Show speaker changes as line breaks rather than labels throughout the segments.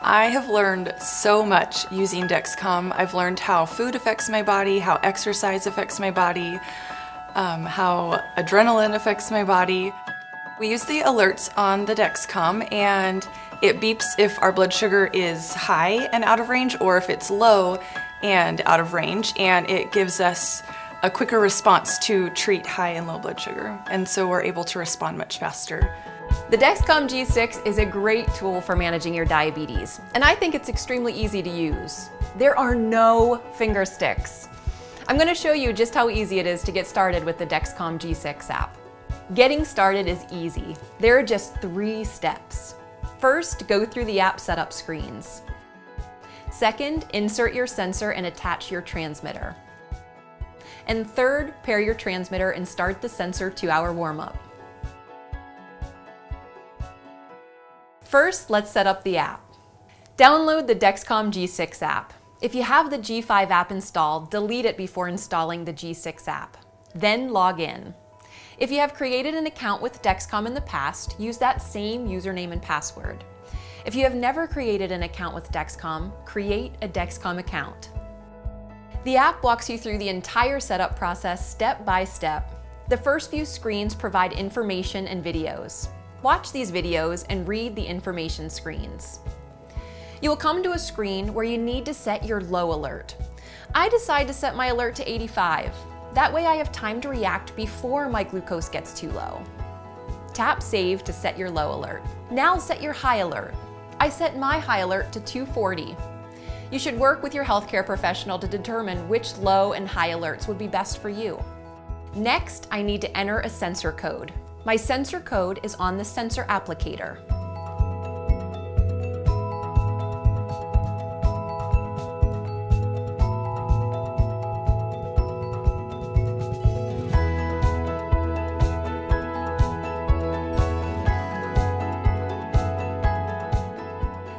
I have learned so much using Dexcom. I've learned how food affects my body, how exercise affects my body, how adrenaline affects my body. We use the alerts on the Dexcom and it beeps if our blood sugar is high and out of range or if it's low and out of range, and it gives us a quicker response to treat high and low blood sugar, and so we're able to respond much faster.
The Dexcom G6 is a great tool for managing your diabetes, and I think it's extremely easy to use. There are no finger sticks. I'm going to show you just how easy it is to get started with the Dexcom G6 app. Getting started is easy. There are just 3 steps. First, go through the app setup screens. Second, insert your sensor and attach your transmitter. And third, pair your transmitter and start the sensor 2-hour warm-up. First, let's set up the app. Download the Dexcom G6 app. If you have the G5 app installed, delete it before installing the G6 app. Then log in. If you have created an account with Dexcom in the past, use that same username and password. If you have never created an account with Dexcom, create a Dexcom account. The app walks you through the entire setup process step by step. The first few screens provide information and videos. Watch these videos and read the information screens. You will come to a screen where you need to set your low alert. I decide to set my alert to 85. That way I have time to react before my glucose gets too low. Tap Save to set your low alert. Now set your high alert. I set my high alert to 240. You should work with your healthcare professional to determine which low and high alerts would be best for you. Next, I need to enter a sensor code. My sensor code is on the sensor applicator.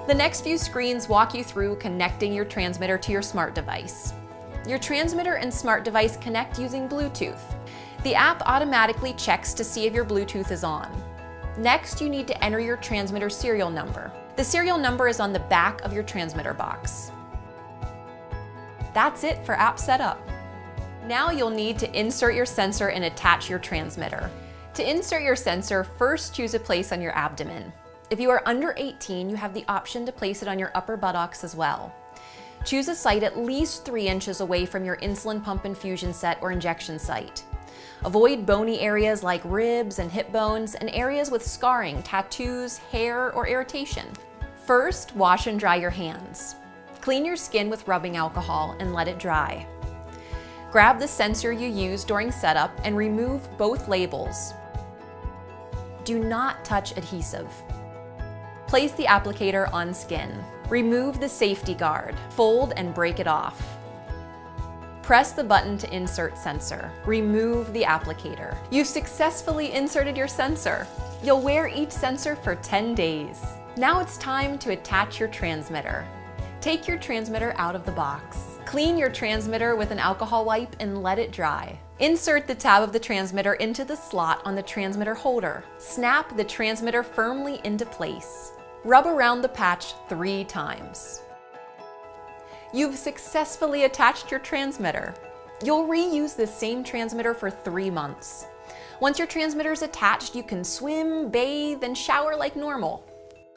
The next few screens walk you through connecting your transmitter to your smart device. Your transmitter and smart device connect using Bluetooth. The app automatically checks to see if your Bluetooth is on. Next, you need to enter your transmitter serial number. The serial number is on the back of your transmitter box. That's it for app setup. Now you'll need to insert your sensor and attach your transmitter. To insert your sensor, first choose a place on your abdomen. If you are under 18, you have the option to place it on your upper buttocks as well. Choose a site at least 3 inches away from your insulin pump infusion set or injection site. Avoid bony areas like ribs and hip bones and areas with scarring, tattoos, hair, or irritation. First, wash and dry your hands. Clean your skin with rubbing alcohol and let it dry. Grab the sensor you used during setup and remove both labels. Do not touch adhesive. Place the applicator on skin. Remove the safety guard. Fold and break it off. Press the button to insert sensor. Remove the applicator. You've successfully inserted your sensor. You'll wear each sensor for 10 days. Now it's time to attach your transmitter. Take your transmitter out of the box. Clean your transmitter with an alcohol wipe and let it dry. Insert the tab of the transmitter into the slot on the transmitter holder. Snap the transmitter firmly into place. Rub around the patch 3 times. You've successfully attached your transmitter. You'll reuse this same transmitter for 3 months. Once your transmitter is attached, you can swim, bathe, and shower like normal.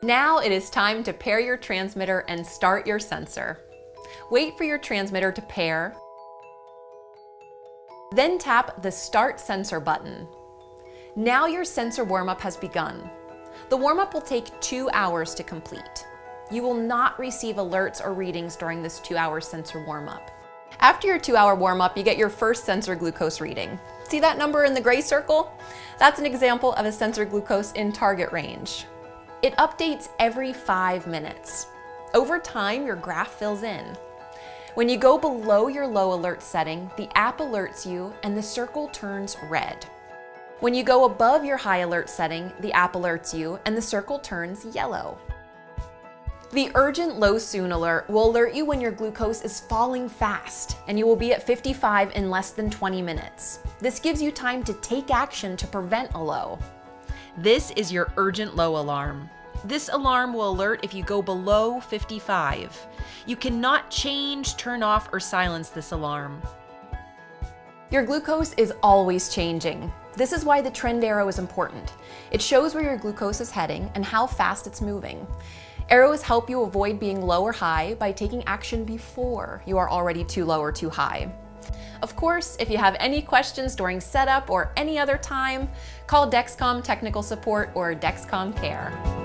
Now it is time to pair your transmitter and start your sensor. Wait for your transmitter to pair. Then tap the Start Sensor button. Now your sensor warm-up has begun. The warm-up will take 2 hours to complete. You will not receive alerts or readings during this 2-hour sensor warm-up. After your 2-hour warm-up, you get your first sensor glucose reading. See that number in the gray circle? That's an example of a sensor glucose in target range. It updates every 5 minutes. Over time, your graph fills in. When you go below your low alert setting, the app alerts you and the circle turns red. When you go above your high alert setting, the app alerts you and the circle turns yellow. The urgent low soon alert will alert you when your glucose is falling fast and you will be at 55 in less than 20 minutes. This gives you time to take action to prevent a low. This is your urgent low alarm.
This alarm will alert if you go below 55. You cannot change, turn off, or silence this alarm.
Your glucose is always changing. This is why the trend arrow is important. It shows where your glucose is heading and how fast it's moving. Arrows help you avoid being low or high by taking action before you are already too low or too high. Of course, if you have any questions during setup or any other time, call Dexcom Technical Support or Dexcom Care.